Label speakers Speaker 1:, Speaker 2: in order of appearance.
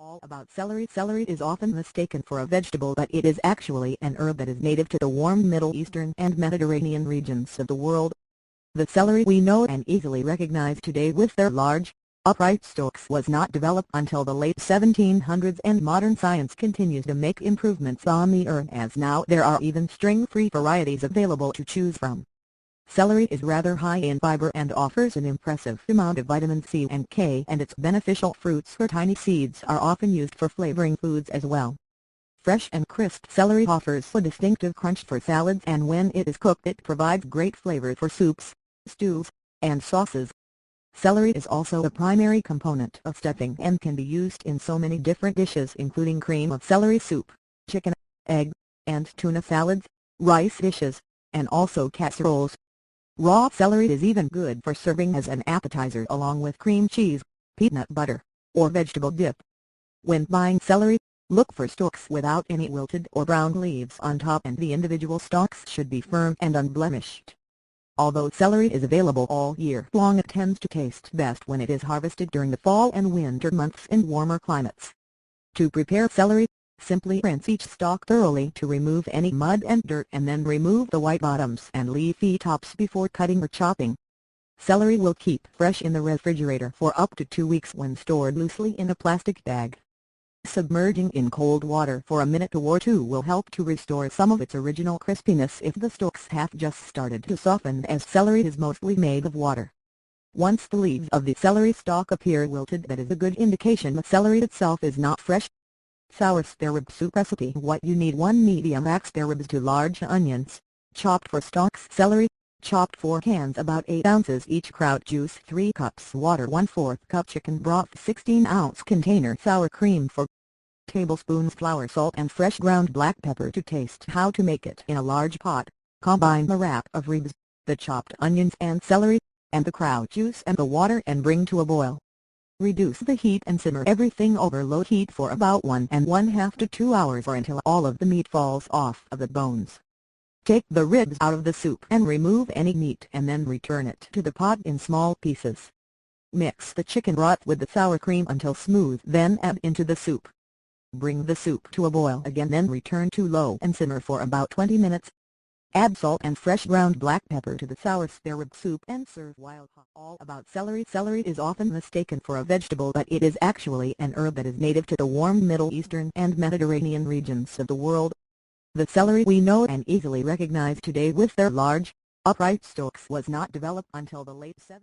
Speaker 1: All about celery. Celery is often mistaken for a vegetable, but it is actually an herb that is native to the warm Middle Eastern and Mediterranean regions of the world. The celery we know and easily recognize today with their large, upright stalks was not developed until the late 1700s, and modern science continues to make improvements on the herb, as now there are even string-free varieties available to choose from. Celery is rather high in fiber and offers an impressive amount of vitamin C and K, and its beneficial fruits or tiny seeds are often used for flavoring foods as well. Fresh and crisp celery offers a distinctive crunch for salads, and when it is cooked it provides great flavor for soups, stews, and sauces. Celery is also a primary component of stuffing and can be used in so many different dishes, including cream of celery soup, chicken, egg, and tuna salads, rice dishes, and also casseroles. Raw celery is even good for serving as an appetizer along with cream cheese, peanut butter, or vegetable dip. When buying celery, look for stalks without any wilted or brown leaves on top, and the individual stalks should be firm and unblemished. Although celery is available all year long, it tends to taste best when it is harvested during the fall and winter months in warmer climates. To prepare celery, simply rinse each stalk thoroughly to remove any mud and dirt, and then remove the white bottoms and leafy tops before cutting or chopping. Celery will keep fresh in the refrigerator for up to 2 weeks when stored loosely in a plastic bag. Submerging in cold water for a minute or two will help to restore some of its original crispiness if the stalks have just started to soften, as celery is mostly made of water. Once the leaves of the celery stalk appear wilted, that is a good indication the celery itself is not fresh. Sour spare rib soup recipe. What you need: 1 medium-sized spare ribs, 2 large onions, chopped 4 stalks celery, chopped 4 cans about 8 ounces each, kraut juice 3 cups, water 1/4 cup, chicken broth 16-ounce container, sour cream 4 tablespoons, flour, salt, and fresh ground black pepper to taste. How to make it: in a large pot, combine the wrap of ribs, the chopped onions and celery, and the kraut juice and the water, and bring to a boil. Reduce the heat and simmer everything over low heat for about 1½ to 2 hours, or until all of the meat falls off of the bones. Take the ribs out of the soup and remove any meat, and then return it to the pot in small pieces. Mix the chicken broth with the sour cream until smooth, then add into the soup. Bring the soup to a boil again, then return to low and simmer for about 20 minutes. Add salt and fresh ground black pepper to the sour spare rib soup and serve while hot. All about celery. Celery is often mistaken for a vegetable, but it is actually an herb that is native to the warm Middle Eastern and Mediterranean regions of the world. The celery we know and easily recognize today with their large, upright stalks was not developed until the late 70s.